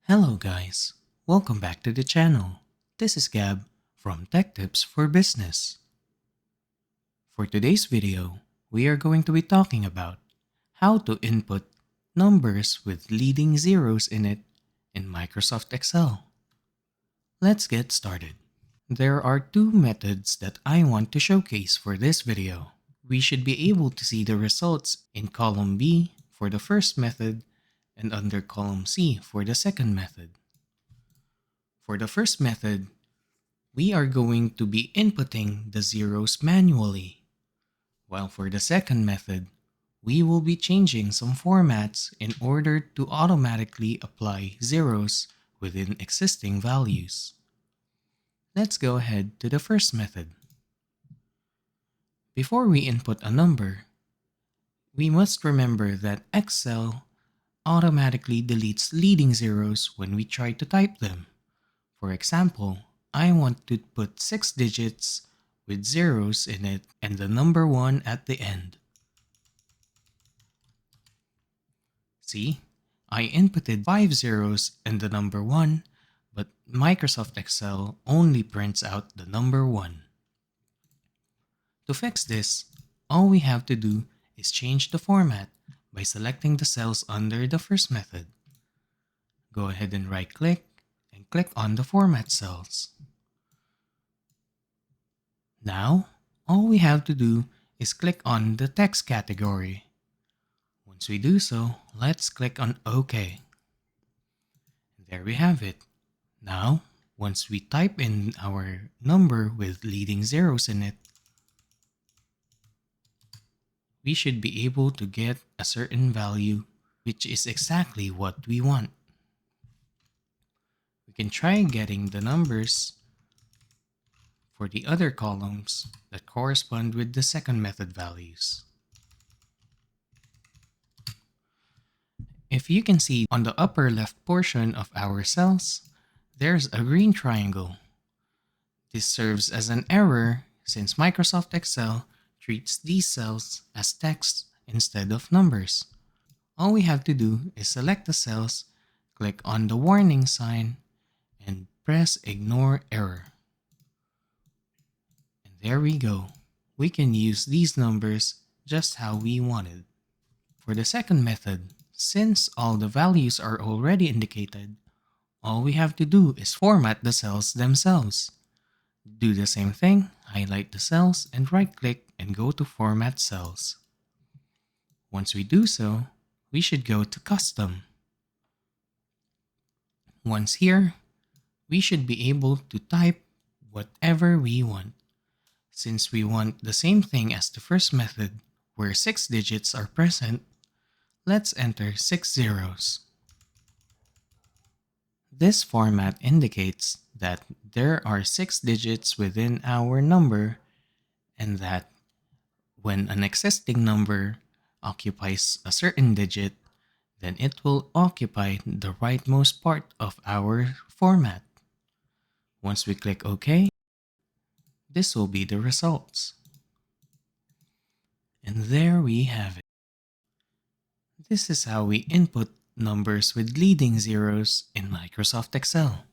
Hello guys, welcome back to the channel. This is Gab from Tech Tips for Business. For today's video, we are going to be talking about how to input numbers with leading zeros in it in Microsoft Excel. Let's get started. There are two methods that I want to showcase for this video. We should be able to see the results in column B for the first method and under column C for the second method. For the first method, we are going to be inputting the zeros manually, while for the second method, we will be changing some formats in order to automatically apply zeros within existing values. Let's go ahead to the first method. Before we input a number, we must remember that Excel automatically deletes leading zeros when we try to type them. For example, I want to put 6 digits with zeros in it and the number 1 at the end. See, I inputted 5 zeros and the number 1, but Microsoft Excel only prints out the number 1. To fix this, all we have to do is change the format by selecting the cells under the first method. Go ahead and right-click and click on the format cells. Now, all we have to do is click on the text category. Once we do so, let's click on OK. There we have it. Now, once we type in our number with leading zeros in it, we should be able to get a certain value, which is exactly what we want. We can try getting the numbers for the other columns that correspond with the second method values. If you can see on the upper left portion of our cells, there's a green triangle. This serves as an error since Microsoft Excel treats these cells as text instead of numbers. All we have to do is select the cells, click on the warning sign, and press Ignore Error. And there we go. We can use these numbers just how we wanted. For the second method, since all the values are already indicated, all we have to do is format the cells themselves. Do the same thing, highlight the cells and right-click and go to Format Cells. Once we do so, we should go to Custom. Once here, we should be able to type whatever we want. Since we want the same thing as the first method, where 6 digits are present, let's enter 6 zeros. This format indicates that there are 6 digits within our number and that when an existing number occupies a certain digit, then it will occupy the rightmost part of our format. Once we click OK, this will be the results. And there we have it. This is how we input numbers with leading zeros in Microsoft Excel.